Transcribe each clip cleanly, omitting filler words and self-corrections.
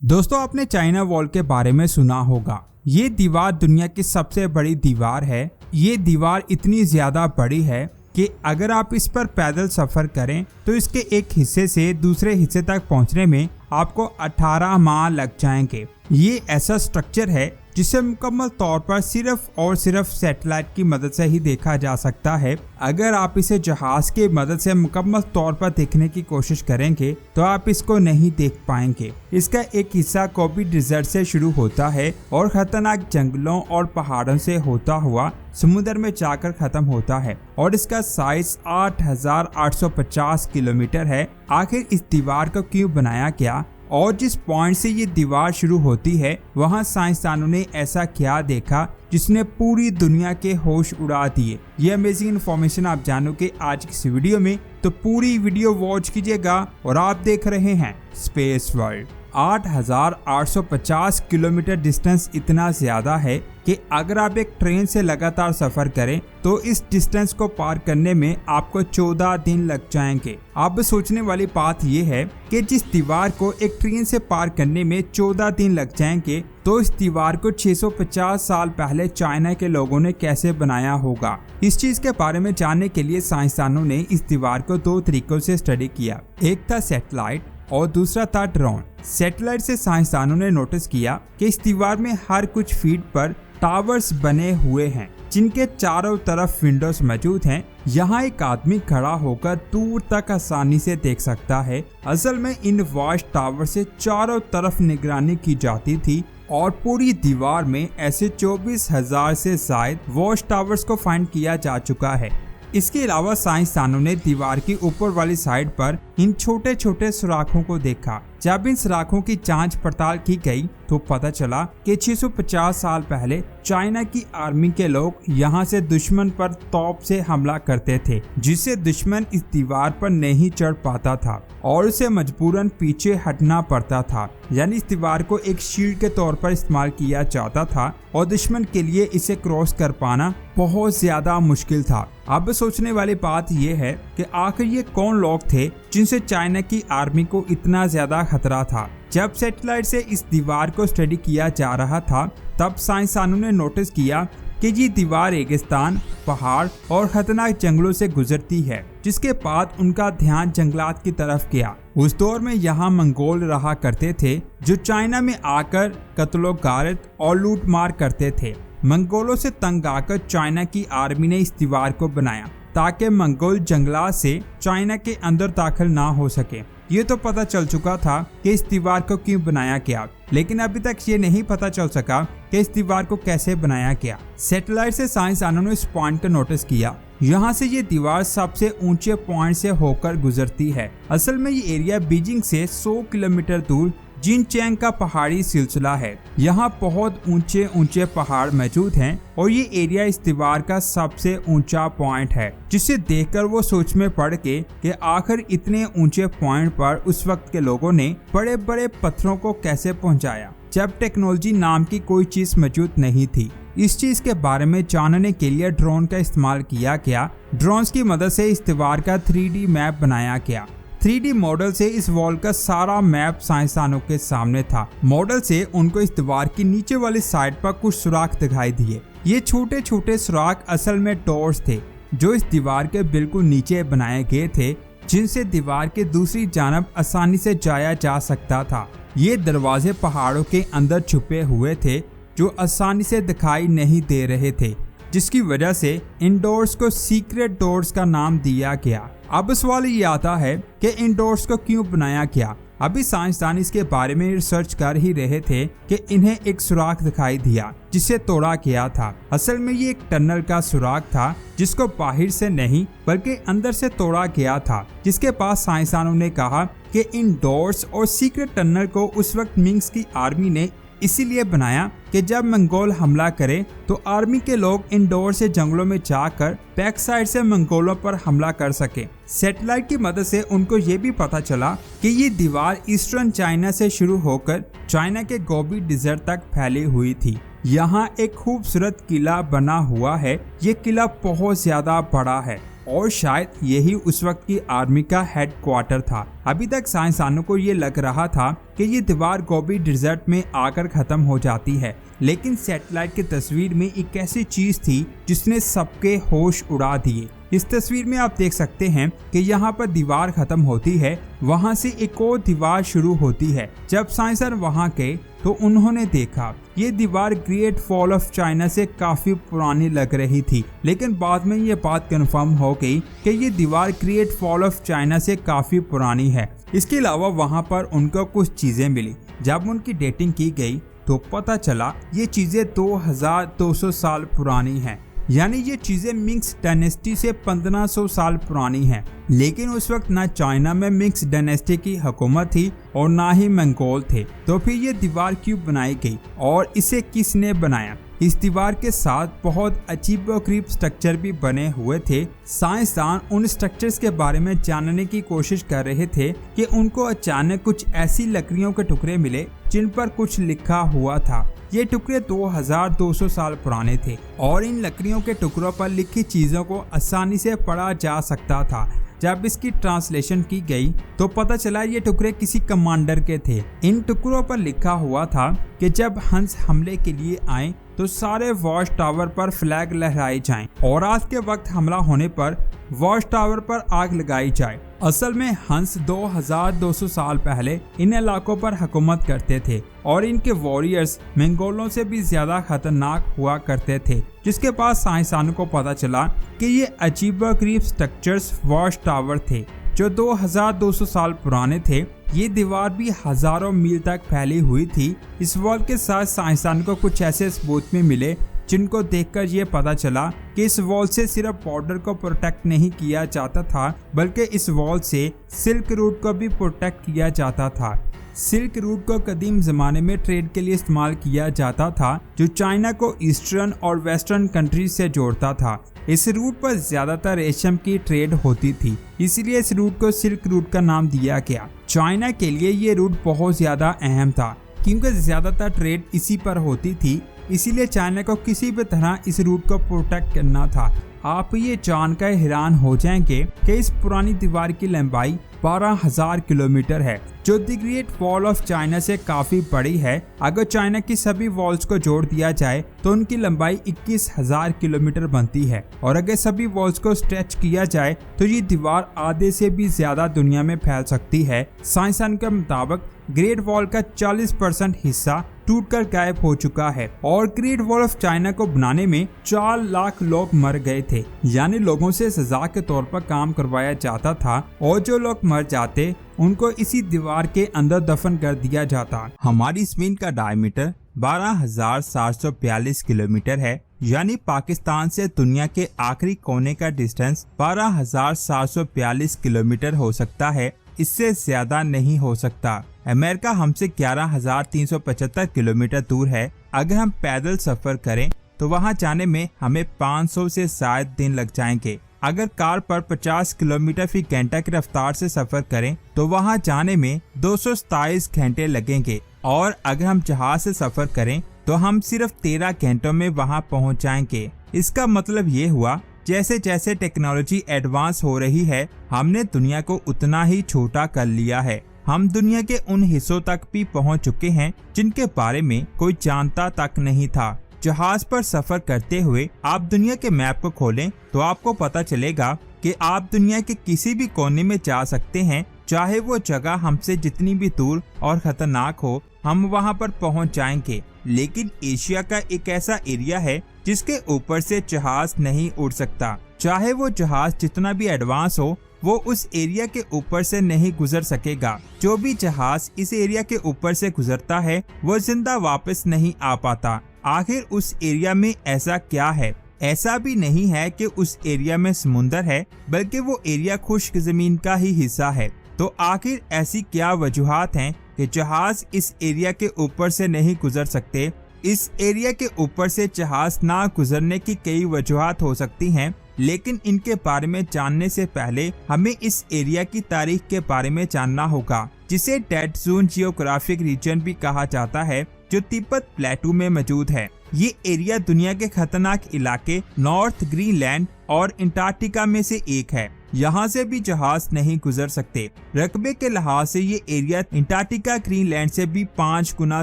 दोस्तों, आपने China wall के बारे में सुना होगा। ये दीवार दुनिया की सबसे बड़ी दीवार है। ये दीवार इतनी ज्यादा बड़ी है कि अगर आप इस पर पैदल सफर करें तो इसके एक हिस्से से दूसरे हिस्से तक पहुंचने में आपको 18 माह लग जाएंगे। ये ऐसा स्ट्रक्चर है जिसे मुकम्मल तौर पर सिर्फ और सिर्फ सैटेलाइट की मदद से ही देखा जा सकता है। अगर आप इसे जहाज की मदद से मुकम्मल तौर पर देखने की कोशिश करेंगे तो आप इसको नहीं देख पाएंगे। इसका एक हिस्सा गोबी डिजर्ट से शुरू होता है और खतरनाक जंगलों और पहाड़ों से होता हुआ समुद्र में जाकर खत्म होता है और इसका साइज 8,850 किलोमीटर है। आखिर इस दीवार को क्यों बनाया गया और जिस पॉइंट से ये दीवार शुरू होती है वहां साइंसदानों ने ऐसा क्या देखा जिसने पूरी दुनिया के होश उड़ा दिए। ये अमेजिंग इन्फॉर्मेशन आप जानोगे आज की इस वीडियो में, तो पूरी वीडियो वॉच कीजिएगा। और आप देख रहे हैं स्पेस वर्ल्ड। 8,850 किलोमीटर डिस्टेंस इतना ज्यादा है कि अगर आप एक ट्रेन से लगातार सफर करें तो इस डिस्टेंस को पार करने में आपको 14 दिन लग जाएंगे। अब सोचने वाली बात यह है कि जिस दीवार को एक ट्रेन से पार करने में 14 दिन लग जाएंगे तो इस दीवार को 650 साल पहले चाइना के लोगों ने कैसे बनाया होगा। इस चीज के बारे में जानने के लिए साइंसदानों ने इस दीवार को 2 तरीकों से स्टडी किया। एक था सैटेलाइट और दूसरा था ड्रोन। सैटेलाइट से साइंसदानों ने नोटिस किया कि इस दीवार में हर कुछ फीट पर टावर्स बने हुए हैं जिनके चारों तरफ विंडोज मौजूद हैं। यहाँ एक आदमी खड़ा होकर दूर तक आसानी से देख सकता है। असल में इन वॉच टावर से चारों तरफ निगरानी की जाती थी और पूरी दीवार में ऐसे 24,000 से ज्यादा वॉच टावर्स को फाइंड किया जा चुका है। इसके अलावा साइंसदानों ने दीवार की ऊपर वाली साइड पर इन छोटे छोटे सुराखों को देखा। जब इन सुराखों की जांच पड़ताल की गई तो पता चला कि 650 साल पहले चाइना की आर्मी के लोग यहां से दुश्मन पर तोप से हमला करते थे, जिससे दुश्मन इस दीवार पर नहीं चढ़ पाता था और उसे मजबूरन पीछे हटना पड़ता था। यानी इस दीवार को एक शील्ड के तौर पर इस्तेमाल किया जाता था और दुश्मन के लिए इसे क्रॉस कर पाना बहुत ज्यादा मुश्किल था। अब सोचने वाली बात यह है कि आखिर ये कौन लोग थे जिनसे चाइना की आर्मी को इतना ज्यादा खतरा था। जब सैटेलाइट से इस दीवार को स्टडी किया जा रहा था तब साइंसदानों ने नोटिस किया कि ये दीवार रेगिस्तान, पहाड़ और खतरनाक जंगलों से गुजरती है, जिसके बाद उनका ध्यान जंगलात की तरफ गया। उस दौर में यहाँ मंगोल रहा करते थे जो चाइना में आकर कत्लो-गारत और लूट मार करते थे। मंगोलों से तंग आकर चाइना की आर्मी ने इस दीवार को बनाया ताकि मंगोल जंगलात से चाइना के अंदर दाखिल ना हो सके। ये तो पता चल चुका था कि इस दीवार को क्यों बनाया गया, लेकिन अभी तक ये नहीं पता चल सका कि इस दीवार को कैसे बनाया गया। सैटेलाइट से साइंसदानों ने इस पॉइंट को नोटिस किया। यहाँ से ये दीवार सबसे ऊंचे पॉइंट से होकर गुजरती है। असल में ये एरिया बीजिंग से 100 किलोमीटर दूर जिनचैंग का पहाड़ी सिलसिला है। यहाँ बहुत ऊंचे ऊंचे पहाड़ मौजूद हैं और ये एरिया इस दीवार का सबसे ऊंचा पॉइंट है, जिसे देखकर वो सोच में पड़ के कि आखिर इतने ऊंचे पॉइंट पर उस वक्त के लोगों ने बड़े बड़े पत्थरों को कैसे पहुंचाया जब टेक्नोलॉजी नाम की कोई चीज मौजूद नहीं थी। इस चीज के बारे में जानने के लिए ड्रोन का इस्तेमाल किया गया। ड्रोन की मदद से इस दीवार का 3D मैप बनाया गया। 3D मॉडल से इस वॉल का सारा मैप साइंसदानों के सामने था। मॉडल से उनको इस दीवार की नीचे वाली साइड पर कुछ सुराख दिखाई दिए। ये छोटे छोटे सुराख असल में डोर्स थे जो इस दीवार के बिल्कुल नीचे बनाए गए थे, जिनसे दीवार के दूसरी जानब आसानी से जाया जा सकता था। ये दरवाजे पहाड़ों के अंदर छुपे हुए थे जो आसानी से दिखाई नहीं दे रहे थे, जिसकी वजह से इन डोर्स को सीक्रेट डोर्स का नाम दिया गया। अब सवाल ये आता है कि इन डोर्स को क्यों बनाया गया। अभी साइंसदान इसके बारे में रिसर्च कर ही रहे थे कि इन्हें एक सुराख दिखाई दिया जिसे तोड़ा गया था। असल में ये एक टनल का सुराख था जिसको बाहर से नहीं बल्कि अंदर से तोड़ा गया था, जिसके पास साइंसदानों ने कहा कि इन डोर्स और सीक्रेट टनल को उस वक्त मिंग्स की आर्मी ने इसीलिए बनाया कि जब मंगोल हमला करे तो आर्मी के लोग इंडोर से जंगलों में जाकर बैक साइड से मंगोलों पर हमला कर सके। सैटेलाइट की मदद से उनको ये भी पता चला कि ये दीवार ईस्टर्न चाइना से शुरू होकर चाइना के गोबी डिजर्ट तक फैली हुई थी। यहाँ एक खूबसूरत किला बना हुआ है। ये किला बहुत ज्यादा बड़ा है। और शायद यही उस वक्त की आर्मी का हेडक्वार्टर था। अभी तक साइंसदानों को ये लग रहा था कि ये दीवार गोबी डिजर्ट में आकर खत्म हो जाती है, लेकिन सैटेलाइट की तस्वीर में एक ऐसी चीज थी जिसने सबके होश उड़ा दिए। इस तस्वीर में आप देख सकते हैं कि यहाँ पर दीवार खत्म होती है, वहाँ से एक और दीवार शुरू होती है। जब साइंसदान वहाँ गए तो उन्होंने देखा ये दीवार ग्रेट फॉल ऑफ चाइना से काफी पुरानी लग रही थी, लेकिन बाद में ये बात कंफर्म हो गई कि ये दीवार ग्रेट फॉल ऑफ चाइना से काफी पुरानी है। इसके अलावा वहाँ पर उनको कुछ चीजें मिली। जब उनकी डेटिंग की गई तो पता चला ये चीजें 2200 साल पुरानी हैं, यानी ये चीजें मिंग्स डायनेस्टी से 1500 साल पुरानी हैं। लेकिन उस वक्त ना चाइना में मिंग्स डायनेस्टी की हुकूमत थी और ना ही मंगोल थे। तो फिर ये दीवार क्यों बनाई गई और इसे किसने बनाया? इस दीवार के साथ बहुत अजीबोगरीब स्ट्रक्चर भी बने हुए थे। साइंसदान उन स्ट्रक्चर्स के बारे में जानने की कोशिश कर रहे थे कि उनको अचानक कुछ ऐसी लकड़ियों के टुकड़े मिले जिन पर कुछ लिखा हुआ था। ये टुकड़े 2200 साल पुराने थे और इन लकड़ियों के टुकड़ों पर लिखी चीजों को आसानी से पढ़ा जा सकता था। जब इसकी ट्रांसलेशन की गई तो पता चला ये टुकड़े किसी कमांडर के थे। इन टुकड़ों पर लिखा हुआ था कि जब हंस हमले के लिए आए तो सारे वॉच टावर पर फ्लैग लहराए जाएं और आज के वक्त हमला होने पर वॉच टावर पर आग लगाई जाए। असल में हंस 2200 साल पहले इन इलाकों पर हुकूमत करते थे और इनके वॉरियर्स मंगोलों से भी ज्यादा खतरनाक हुआ करते थे, जिसके बाद साइंसदानों को पता चला कि ये अजीबोगरीब स्ट्रक्चर्स वॉच टावर थे जो 2200 साल पुराने थे। ये दीवार भी हजारों मील तक फैली हुई थी। इस वॉल के साथ साइंसदान को कुछ ऐसे सबूत भी मिले जिनको देखकर ये पता चला कि इस वॉल से सिर्फ बॉर्डर को प्रोटेक्ट नहीं किया जाता था, बल्कि इस वॉल से सिल्क रूट को भी प्रोटेक्ट किया जाता था। सिल्क रूट को कदीम जमाने में ट्रेड के लिए इस्तेमाल किया जाता था, जो चाइना को ईस्टर्न और वेस्टर्न कंट्रीज से जोड़ता था। इस रूट पर ज्यादातर रेशम की ट्रेड होती थी, इसलिए इस रूट को सिल्क रूट का नाम दिया गया। चाइना के लिए ये रूट बहुत ज्यादा अहम था क्योंकि ज्यादातर ट्रेड इसी पर होती थी, इसीलिए चाइना को किसी भी तरह इस रूट को प्रोटेक्ट करना था। आप ये जानकर हैरान हो जाएंगे कि इस पुरानी दीवार की लंबाई 12,000 किलोमीटर है, जो the great wall of China से काफी बड़ी है। अगर चाइना की सभी वॉल्स को जोड़ दिया जाए तो उनकी लंबाई 21,000 किलोमीटर बनती है और अगर सभी वॉल्स को स्ट्रेच किया जाए तो ये दीवार आधे से भी ज्यादा दुनिया में फैल सकती है। साइंसदान के मुताबिक ग्रेट वॉल का 40% हिस्सा टूटकर गायब हो चुका है और ग्रेट वॉल ऑफ चाइना को बनाने में 4 लाख लोग मर गए थे, यानी लोगों से सजा के तौर पर काम करवाया जाता था और जो लोग मर जाते उनको इसी दीवार के अंदर दफन कर दिया जाता। हमारी जमीन का डायमीटर 12,742 किलोमीटर है, यानी पाकिस्तान से दुनिया के आखिरी कोने का डिस्टेंस 12,742 किलोमीटर हो सकता है, इससे ज्यादा नहीं हो सकता। अमेरिका हमसे 11,375 किलोमीटर दूर है। अगर हम पैदल सफर करें तो वहां जाने में हमें 500 से 7 दिन लग जाएंगे। अगर कार पर 50 किलोमीटर फी घंटा की रफ्तार से सफर करें तो वहां जाने में 227 घंटे लगेंगे और अगर हम जहाज से सफर करें तो हम सिर्फ 13 घंटों में वहां पहुंच जाएंगे। इसका मतलब ये हुआ जैसे जैसे टेक्नोलॉजी एडवांस हो रही है, हमने दुनिया को उतना ही छोटा कर लिया है। हम दुनिया के उन हिस्सों तक भी पहुंच चुके हैं जिनके बारे में कोई जानता तक नहीं था। जहाज पर सफर करते हुए आप दुनिया के मैप को खोलें तो आपको पता चलेगा कि आप दुनिया के किसी भी कोने में जा सकते हैं, चाहे वो जगह हमसे जितनी भी दूर और खतरनाक हो, हम वहां पर पहुंच जाएंगे। लेकिन एशिया का एक ऐसा एरिया है जिसके ऊपर से जहाज नहीं उड़ सकता। चाहे वो जहाज जितना भी एडवांस हो, वो उस एरिया के ऊपर से नहीं गुजर सकेगा। जो भी जहाज इस एरिया के ऊपर से गुजरता है वो जिंदा वापस नहीं आ पाता। आखिर उस एरिया में ऐसा क्या है? ऐसा भी नहीं है कि उस एरिया में समुंदर है, बल्कि वो एरिया खुश्क जमीन का ही हिस्सा है। तो आखिर ऐसी क्या वजूहात हैं कि जहाज इस एरिया के ऊपर से नहीं गुजर सकते? इस एरिया के ऊपर से जहाज ना गुजरने की कई वजूहात हो सकती हैं, लेकिन इनके बारे में जानने से पहले हमें इस एरिया की तारीख के बारे में जानना होगा, जिसे डेड जोन जियोग्राफिक रीजन भी कहा जाता है, जो तिब्बत प्लेटू में मौजूद है। ये एरिया दुनिया के खतरनाक इलाके नॉर्थ ग्रीनलैंड और अंटार्कटिका में से एक है। यहाँ से भी जहाज नहीं गुजर सकते। रकबे के लिहाज से ये एरिया अंटार्कटिका ग्रीनलैंड से भी 5 गुना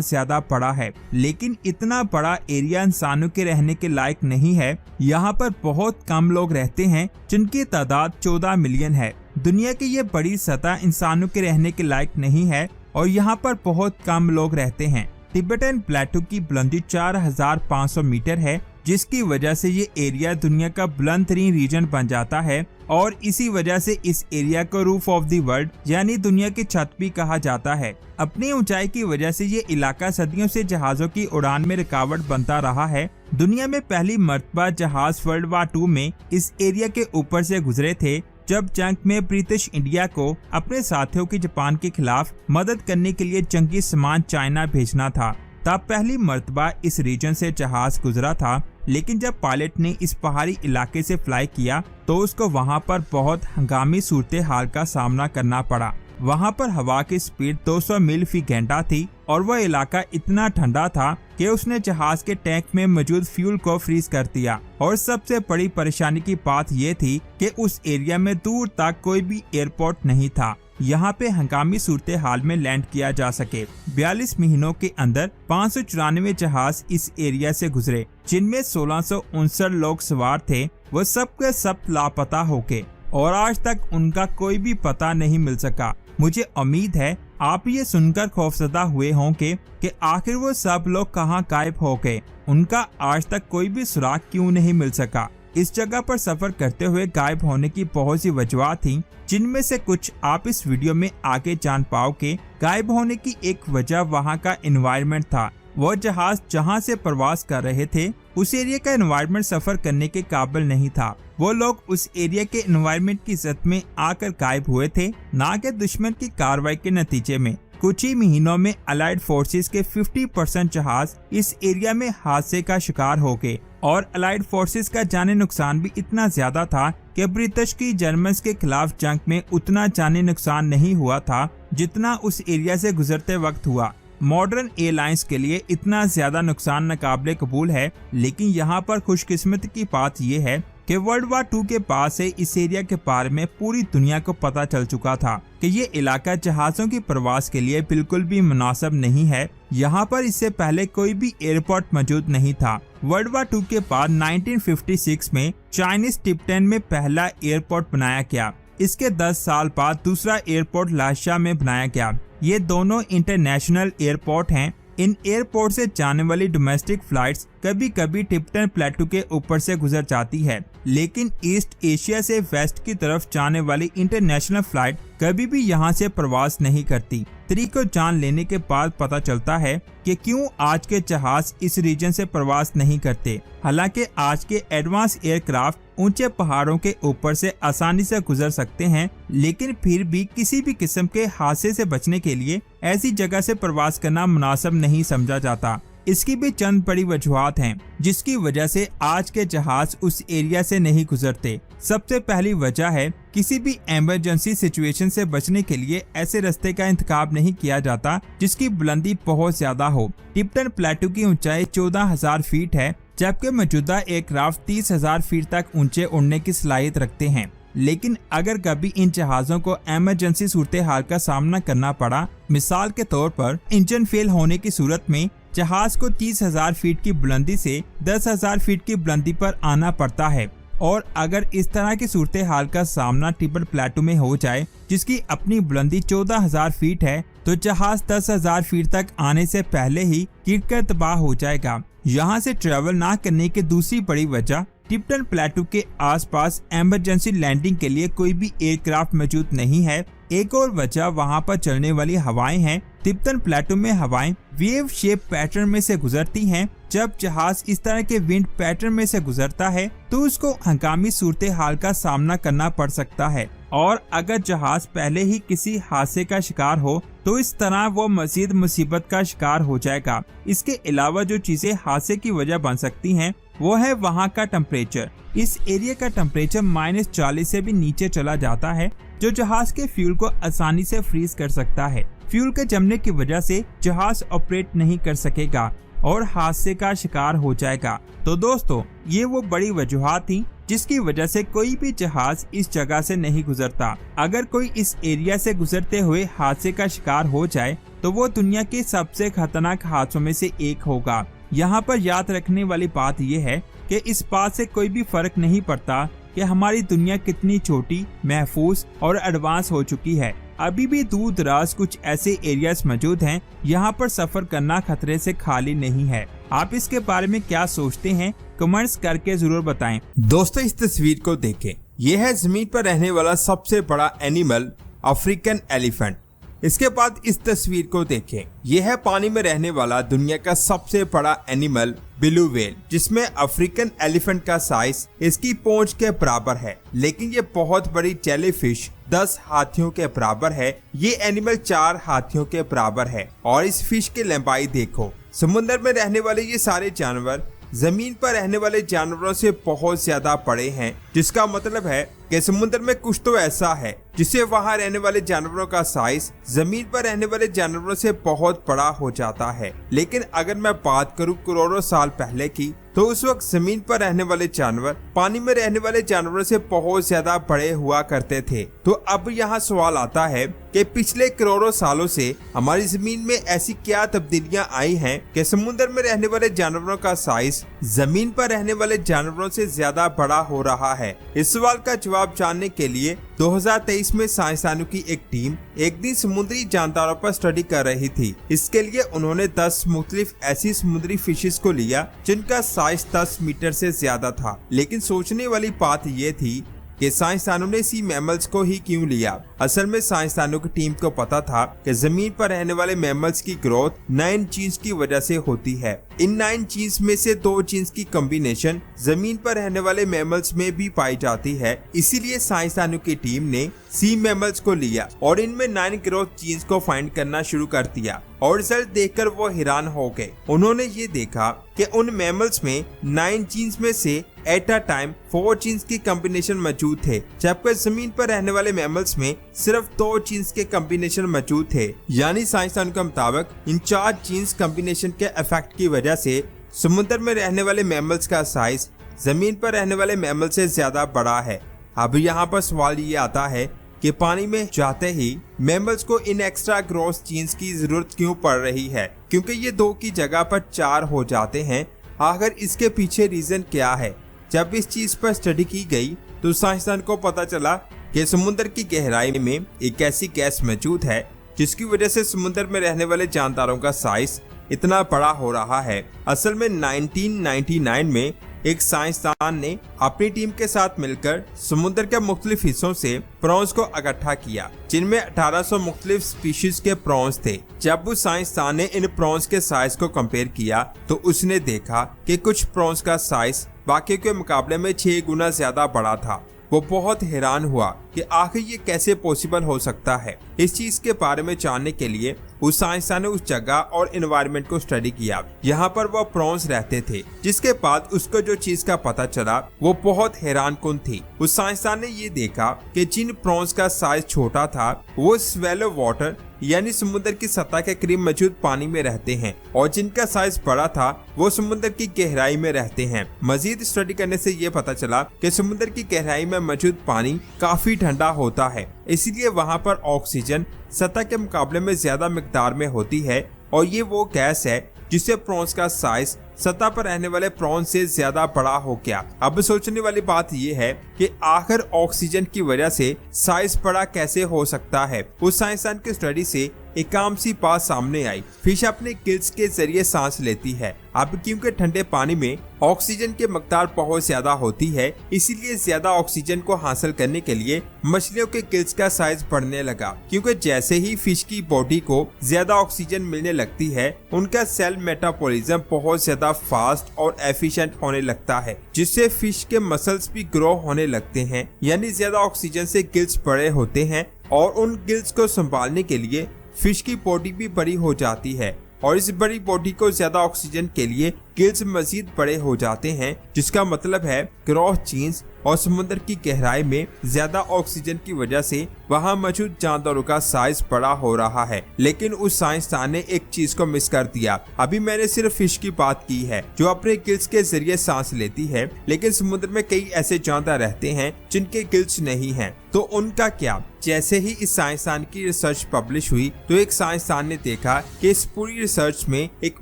ज्यादा बड़ा है, लेकिन इतना बड़ा एरिया इंसानों के रहने के लायक नहीं है। यहाँ पर बहुत कम लोग रहते हैं, जिनकी तादाद 14 मिलियन है। दुनिया की ये बड़ी सतह इंसानों के रहने के लायक नहीं है और यहाँ पर बहुत कम लोग रहते हैं। तिब्बतन प्लेटो की बुलंदी 4500 मीटर है, जिसकी वजह से ये एरिया दुनिया का बुलंद तरीन रीजन बन जाता है और इसी वजह से इस एरिया को रूफ ऑफ द वर्ल्ड यानी दुनिया की छत भी कहा जाता है। अपनी ऊंचाई की वजह से ये इलाका सदियों से जहाजों की उड़ान में रुकावट बनता रहा है। दुनिया में पहली मर्तबा जहाज वर्ल्ड वार 2 में इस एरिया के ऊपर से गुजरे थे, जब जंग में ब्रिटिश इंडिया को अपने साथियों की जापान के खिलाफ मदद करने के लिए जंगी सामान चाइना भेजना था। तब पहली मर्तबा इस रीजन से जहाज गुजरा था, लेकिन जब पायलट ने इस पहाड़ी इलाके से फ्लाई किया तो उसको वहां पर बहुत हंगामी सूरत हाल का सामना करना पड़ा। वहां पर हवा की स्पीड 200 मील फी घंटा थी और वह इलाका इतना ठंडा था कि उसने जहाज के टैंक में मौजूद फ्यूल को फ्रीज कर दिया। और सबसे बड़ी परेशानी की बात यह थी कि उस एरिया में दूर तक कोई भी एयरपोर्ट नहीं था यहाँ पे हंगामी सूरत हाल में लैंड किया जा सके। 42 महीनों के अंदर 594 जहाज इस एरिया से गुजरे, जिनमें 1659 लोग सवार थे। वो सब के सब लापता हो गए और आज तक उनका कोई भी पता नहीं मिल सका। मुझे उम्मीद है आप ये सुनकर खौफजदा हुए होंगे कि आखिर वो सब लोग कहाँ गायब हो गए, उनका आज तक कोई भी सुराग क्यों नहीं मिल सका। इस जगह पर सफर करते हुए गायब होने की बहुत सी वजह थी, जिनमें से कुछ आप इस वीडियो में आगे जान पाओगे। गायब होने की एक वजह वहाँ का एनवायरनमेंट था। वो जहाज जहाँ से प्रवास कर रहे थे उस एरिया का एनवायरनमेंट सफर करने के काबिल नहीं था। वो लोग उस एरिया के एनवायरनमेंट की जद में आकर गायब हुए थे, ना कि दुश्मन की कार्रवाई के नतीजे में। कुछ ही महीनों में अलाइड फोर्सेस के 50% जहाज इस एरिया में हादसे का शिकार हो गए और अलाइड फोर्सेस का जानी नुकसान भी इतना ज्यादा था कि ब्रिटिश की जर्मन के खिलाफ जंग में उतना जानी नुकसान नहीं हुआ था जितना उस एरिया से गुजरते वक्त हुआ। मॉडर्न एयरलाइंस के लिए इतना ज्यादा नुकसान नाकाबिले कबूल है, लेकिन यहाँ पर खुशकिस्मती की बात यह है कि वर्ल्ड वार 2 के बाद से इस एरिया के बारे में पूरी दुनिया को पता चल चुका था कि ये इलाका जहाजों की प्रवास के लिए बिल्कुल भी मुनासिब नहीं है। यहाँ पर इससे पहले कोई भी एयरपोर्ट मौजूद नहीं था। वर्ल्ड वार 2 के बाद 1956 में चाइनीज तिब्बतन में पहला एयरपोर्ट बनाया गया। इसके 10 साल बाद दूसरा एयरपोर्ट लाशा में बनाया गया। ये दोनों इंटरनेशनल एयरपोर्ट हैं। इन एयरपोर्ट से जाने वाली डोमेस्टिक फ्लाइट्स कभी कभी तिब्बतन प्लेटो के ऊपर से गुजर जाती है, लेकिन ईस्ट एशिया से वेस्ट की तरफ जाने वाली इंटरनेशनल फ्लाइट कभी भी यहाँ से प्रवास नहीं करती। तरीक को जान लेने के बाद पता चलता है कि क्यों आज के जहाज इस रीजन से प्रवास नहीं करते। हालांकि आज के एडवांस एयरक्राफ्ट ऊंचे पहाड़ों के ऊपर से आसानी से गुजर सकते हैं, लेकिन फिर भी किसी भी किस्म के हादसे से बचने के लिए ऐसी जगह से प्रवास करना मुनासिब नहीं समझा जाता। इसकी भी चंद बड़ी वजूहात हैं जिसकी वजह से आज के जहाज उस एरिया से नहीं गुजरते। सबसे पहली वजह है किसी भी इमरजेंसी सिचुएशन से बचने के लिए ऐसे रास्ते का इंतखाब नहीं किया जाता जिसकी बुलंदी बहुत ज्यादा हो। तिब्बतन प्लेटो की ऊंचाई 14,000 फीट है, जबकि मौजूदा एयरक्राफ्ट 30,000 फीट तक ऊंचे उड़ने की सलाहियत रखते हैं। लेकिन अगर कभी इन जहाजों को इमरजेंसी सूरत हाल का सामना करना पड़ा, मिसाल के तौर पर इंजन फेल होने की सूरत में जहाज को 30,000 फीट की बुलंदी से 10,000 फीट की बुलंदी पर आना पड़ता है। और अगर इस तरह की सूरत हाल का सामना तिब्बत प्लेटो में हो जाए जिसकी अपनी बुलंदी 14,000 फीट है, तो जहाज 10,000 फीट तक आने से पहले ही गिर कर तबाह हो जाएगा। यहाँ से ट्रेवल ना करने की दूसरी बड़ी वजह तिब्बतन प्लेटो के आसपास इमरजेंसी लैंडिंग के लिए कोई भी एयरक्राफ्ट मौजूद नहीं है। एक और वजह वहाँ पर चलने वाली हवाएं हैं। तिब्बतन प्लेटो में हवाएं वेव शेप पैटर्न में से गुजरती हैं। जब जहाज इस तरह के विंड पैटर्न में से गुजरता है तो उसको हंगामी सूरत हाल का सामना करना पड़ सकता है, और अगर जहाज पहले ही किसी हादसे का शिकार हो तो इस तरह वो मजीद मुसीबत का शिकार हो जाएगा। इसके अलावा जो चीजें हादसे की वजह बन सकती हैं वो है वहाँ का टेम्परेचर। इस एरिया का टेम्परेचर -40 से भी नीचे चला जाता है, जो जहाज के फ्यूल को आसानी से फ्रीज कर सकता है। फ्यूल के जमने की वजह से जहाज ऑपरेट नहीं कर सकेगा। और हादसे का शिकार हो जाएगा। तो दोस्तों, ये वो बड़ी वजूहात थी जिसकी वजह से कोई भी जहाज इस जगह से नहीं गुजरता। अगर कोई इस एरिया से गुजरते हुए हादसे का शिकार हो जाए तो वो दुनिया के सबसे खतरनाक हादसों में से एक होगा। यहाँ पर याद रखने वाली बात यह है कि इस बात से कोई भी फर्क नहीं पड़ता कि हमारी दुनिया कितनी छोटी, महफूज और एडवांस हो चुकी है। अभी भी दूर दराज कुछ ऐसे एरियाज मौजूद हैं, यहाँ पर सफर करना खतरे से खाली नहीं है। आप इसके बारे में क्या सोचते हैं, कमेंट्स करके जरूर बताएं। दोस्तों, इस तस्वीर को देखें। यह है जमीन पर रहने वाला सबसे बड़ा एनिमल, अफ्रीकन एलिफेंट। इसके बाद इस तस्वीर को देखें। यह है पानी में रहने वाला दुनिया का सबसे बड़ा एनिमल, ब्लू व्हेल, जिसमें अफ्रीकन एलिफेंट का साइज इसकी पूंछ के बराबर है। लेकिन ये बहुत बड़ी जेलीफिश 10 हाथियों के बराबर है। ये एनिमल 4 हाथियों के बराबर है। और इस फिश की लंबाई देखो। समुद्र में रहने वाले ये सारे जानवर जमीन पर रहने वाले जानवरों से बहुत ज्यादा बड़े हैं, जिसका मतलब है कि समुद्र में कुछ तो ऐसा है जिससे वहां रहने वाले जानवरों का साइज जमीन पर रहने वाले जानवरों से बहुत बड़ा हो जाता है। लेकिन अगर मैं बात करूं करोड़ों साल पहले की, तो उस वक्त जमीन पर रहने वाले जानवर पानी में रहने वाले जानवरों से बहुत ज्यादा बड़े हुआ करते थे। तो अब यहाँ सवाल आता है कि पिछले करोड़ों सालों से हमारी जमीन में ऐसी क्या तब्दीलियां आई हैं कि समुद्र में रहने वाले जानवरों का साइज जमीन पर रहने वाले जानवरों से ज्यादा बड़ा हो रहा है। इस सवाल का जवाब जानने के लिए 2023 में साइंसदानों की एक टीम एक दिन समुद्री जानदारों पर स्टडी कर रही थी। इसके लिए उन्होंने 10 मुख्तलिफ ऐसी समुद्री फिशेस को लिया जिनका साइज 10 मीटर से ज्यादा था। लेकिन सोचने वाली बात यह थी कि साइंसदानों ने सी मैमल्स को ही क्यों लिया। असल में साइंसदानों की टीम को पता था कि जमीन पर रहने वाले मैमल्स की ग्रोथ 9 जीन्स की वजह से होती है। इन 9 जीन्स में से 2 जीन्स की कॉम्बिनेशन जमीन पर रहने वाले मैमल्स में भी पाई जाती है। इसीलिए साइंसदानों की टीम ने सी मैमल्स को लिया और इनमें 9 ग्रोथ जीन्स को फाइंड करना शुरू कर दिया। और रिजल्ट देखकर वो हैरान हो गए। उन्होंने ये देखा कि उन मैमल्स में 9 जीन्स में से एट अ टाइम 4 जीन्स की कॉम्बिनेशन मौजूद थे, जबकि जमीन पर रहने वाले मैमल्स में सिर्फ 2 जीन्स के कॉम्बिनेशन मौजूद थे। यानी साइंसदानों के मुताबिक इन 4 जीन्स कॉम्बिनेशन के इफेक्ट की वजह से समुद्र में रहने वाले मैमल्स का साइज जमीन पर रहने वाले मैमल से ज्यादा बड़ा है। अब यहाँ पर सवाल ये आता है कि पानी में जाते ही मैमल्स को इन एक्स्ट्रा ग्रोथ जीन्स की जरूरत क्यों पड़ रही है, क्योंकि ये 2 की जगह पर 4 हो जाते हैं। आखिर इसके पीछे रीजन क्या है? जब इस चीज पर स्टडी की गई तो साइंसदान को पता चला कि समुद्र की गहराई में एक ऐसी गैस मौजूद है जिसकी वजह से समुद्र में रहने वाले जानदारों का साइज इतना बड़ा हो रहा है। असल में 1999 में एक साइंसदान ने अपनी टीम के साथ मिलकर समुद्र के मुख्तलिफ हिस्सों से प्रॉन्स को इकट्ठा किया, जिनमें 1800 मुख्तलिफ स्पीशीज के प्रॉन्स थे। जब उस साइंसदान ने इन प्रॉन्स के साइज को कंपेयर किया तो उसने देखा कि कुछ प्रॉन्स का साइज बाकी के मुकाबले में 6 गुना ज्यादा बड़ा था। वो बहुत हैरान हुआ कि आखिर ये कैसे पॉसिबल हो सकता है। इस चीज के बारे में जानने के लिए उस साइंसदान ने उस जगह और एनवायरनमेंट को स्टडी किया यहाँ पर वो प्रॉन्स रहते थे। जिसके बाद उसको जो चीज का पता चला वो बहुत हैरान कुन थी। उस साइंसदान ने ये देखा कि जिन प्रॉन्स का साइज छोटा था वो स्वेलो वाटर यानी समुद्र की सतह के करीब मौजूद पानी में रहते हैं, और जिनका साइज बड़ा था वो समुद्र की गहराई में रहते हैं। मजीद स्टडी करने से ये पता चला कि समुद्र की गहराई में मौजूद पानी काफी ठंडा होता है, इसीलिए वहाँ पर ऑक्सीजन सतह के मुकाबले में ज्यादा मिकदार में होती है, और ये वो गैस है जिससे प्रॉन्स का साइज सतह पर रहने वाले प्रॉन्स से ज्यादा बड़ा हो गया। अब सोचने वाली बात यह है कि आखिर ऑक्सीजन की वजह से साइज बड़ा कैसे हो सकता है। उस साइंसदान की स्टडी से एक आम सी बात सामने आई। फिश अपने गिल्स के जरिए सांस लेती है। अब क्योंकि ठंडे पानी में ऑक्सीजन की मकदार बहुत ज्यादा होती है, इसीलिए ज्यादा ऑक्सीजन को हासिल करने के लिए मछलियों के गिल्स का साइज बढ़ने लगा। क्योंकि जैसे ही फिश की बॉडी को ज्यादा ऑक्सीजन मिलने लगती है, उनका सेल मेटाबॉलिज्म बहुत ज्यादा फास्ट और एफिशिएंट होने लगता है, जिससे फिश के मसल्स भी ग्रो होने लगते हैं। यानी ज्यादा ऑक्सीजन से गिल्स बड़े होते हैं, और उन गिल्स को संभालने के लिए फिश की बॉडी भी बड़ी हो जाती है, और इस बड़ी बॉडी को ज्यादा ऑक्सीजन के लिए गिल्स मजीद बड़े हो जाते हैं, जिसका मतलब है क्रॉस जीन्स और समुद्र की गहराई में ज्यादा ऑक्सीजन की वजह से वहां मौजूद जानदारों का साइज बड़ा हो रहा है। लेकिन उस साइंसदान ने एक चीज को मिस कर दिया। अभी मैंने सिर्फ फिश की बात की है जो अपने गिल्स के जरिए सांस लेती है, लेकिन समुद्र में कई ऐसे जानदार रहते हैं जिनके गिल्स नहीं हैं। तो उनका क्या? जैसे ही इस साइंसदान की रिसर्च पब्लिश हुई तो एक साइंसदान ने देखा कि इस पूरी रिसर्च में एक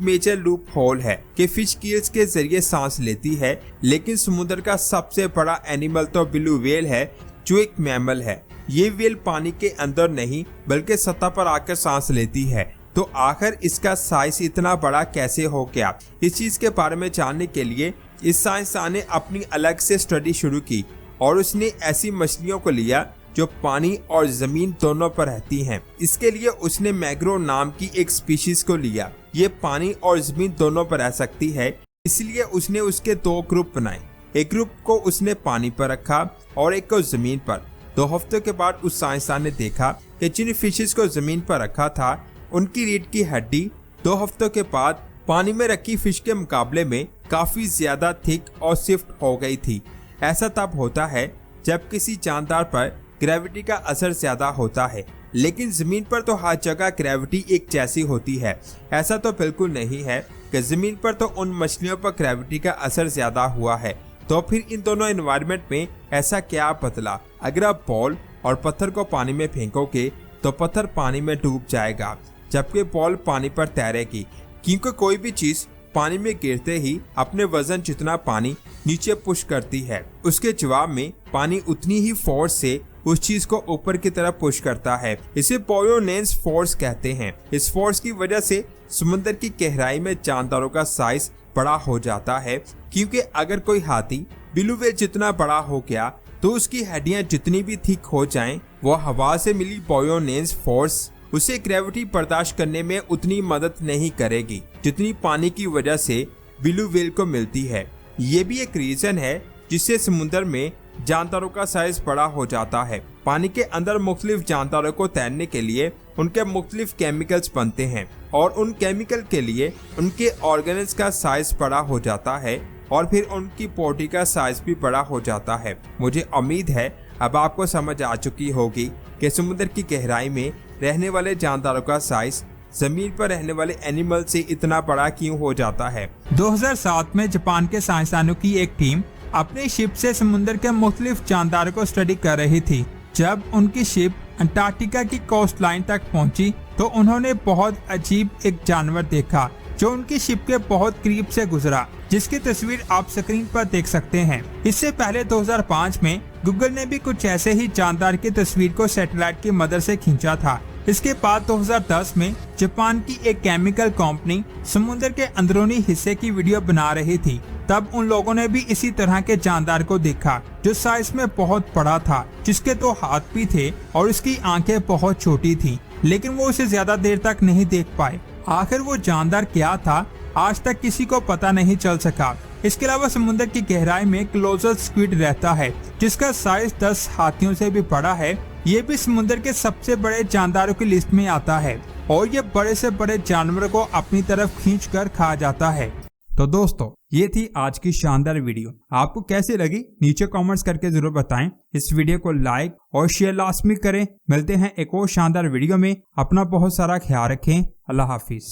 मेजर लूप होल है कि फिश गिल्स के जरिए सांस लेती है, लेकिन समुद्र का सबसे बड़ा एनिमल तो ब्लू व्हेल है, जो एक मैमल है। ये व्हेल पानी के अंदर नहीं बल्कि सतह पर आकर सांस लेती है। तो आखिर इसका साइज इतना बड़ा कैसे हो गया? इस चीज के बारे में जानने के लिए इस साइंसदान ने अपनी अलग से स्टडी शुरू की और उसने ऐसी मछलियों को लिया जो पानी और जमीन दोनों पर रहती हैं। इसके लिए उसने मैग्रो नाम की एक स्पीशीज को लिया। ये पानी और जमीन दोनों पर रह सकती है, इसलिए उसने उसके 2 ग्रुप बनाए। एक ग्रुप को उसने पानी पर रखा और एक को जमीन पर। 2 हफ्तों के बाद उस साइंसदान ने देखा कि जिन फिशेस को जमीन पर रखा था उनकी रीढ़ की हड्डी 2 हफ्तों के बाद पानी में रखी फिश के मुकाबले में काफी ज्यादा थिक और स्विफ्ट हो गई थी। ऐसा तब होता है जब किसी जानदार पर ग्रेविटी का असर ज्यादा होता है, लेकिन जमीन पर तो हर जगह ग्रेविटी एक जैसी होती है। ऐसा तो बिल्कुल नहीं है कि जमीन पर तो उन मछलियों पर ग्रेविटी का असर ज्यादा हुआ है। तो फिर इन दोनों एनवायरनमेंट में ऐसा क्या बदला? अगर आप बॉल और पत्थर को पानी में फेंकोगे तो पत्थर पानी में डूब जाएगा, जबकि बॉल पानी पर तैरेगी, क्योंकि कोई भी चीज पानी में गिरते ही अपने वजन जितना पानी नीचे पुश करती है, उसके जवाब में पानी उतनी ही फोर्स से उस चीज को ऊपर की तरफ पुश करता है। इसे बुयोनेंस फोर्स कहते हैं। इस फोर्स की वजह से समुद्र की गहराई में जानदारों का साइज बड़ा हो जाता है, क्योंकि अगर कोई हाथी ब्लू व्हेल जितना बड़ा हो गया तो उसकी हड्डियां जितनी भी थिक हो जाएं, वो हवा से मिली बुयोनेंस फोर्स उसे ग्रेविटी बर्दाश्त करने में उतनी मदद नहीं करेगी जितनी पानी की वजह से ब्लू व्हेल को मिलती है। ये भी एक रीजन है जिससे समुद्र में जानदारों का साइज बड़ा हो जाता है। पानी के अंदर मुख्तलिफ जानदारों को तैरने के लिए उनके मुख्तलिफ केमिकल्स बनते हैं और उन केमिकल के लिए उनके ऑर्गेन्स का साइज बड़ा हो जाता है और फिर उनकी बॉडी का साइज भी बड़ा हो जाता है। मुझे उम्मीद है अब आपको समझ आ चुकी होगी कि समुद्र की गहराई में रहने वाले जानदारों का साइज जमीन पर रहने वाले एनिमल से इतना बड़ा क्यों हो जाता है। 2007 में जापान के साइंसदानों की एक टीम अपनी शिप से समुद्र के मुख्तलिफ जानदारों को स्टडी कर रही थी। जब उनकी शिप अंटार्कटिका की कोस्ट लाइन तक पहुंची तो उन्होंने बहुत अजीब एक जानवर देखा जो उनकी शिप के बहुत करीब से गुजरा, जिसकी तस्वीर आप स्क्रीन पर देख सकते हैं। इससे पहले 2005 में गूगल ने भी कुछ ऐसे ही जानदार की तस्वीर को सैटेलाइट की मदद से खींचा था। इसके बाद 2010 में जापान की एक केमिकल कंपनी समुद्र के अंदरूनी हिस्से की वीडियो बना रही थी। तब उन लोगों ने भी इसी तरह के जानदार को देखा जो साइज में बहुत बड़ा था, जिसके 2 हाथ भी थे और उसकी आंखें बहुत छोटी थी, लेकिन वो उसे ज्यादा देर तक नहीं देख पाए। आखिर वो जानदार क्या था, आज तक किसी को पता नहीं चल सका। इसके अलावा समुद्र की गहराई में क्लोजर स्क्विड रहता है, जिसका साइज 10 हाथियों से भी बड़ा है। ये भी समुद्र के सबसे बड़े जानदारों की लिस्ट में आता है और ये बड़े से बड़े जानवरों को अपनी तरफ खींचकर खा जाता है। तो दोस्तों, ये थी आज की शानदार वीडियो। आपको कैसी लगी नीचे कमेंट्स करके जरूर बताएं। इस वीडियो को लाइक और शेयर लाजमी करें। मिलते हैं एक और शानदार वीडियो में। अपना बहुत सारा ख्याल रखें। अल्लाह हाफिज।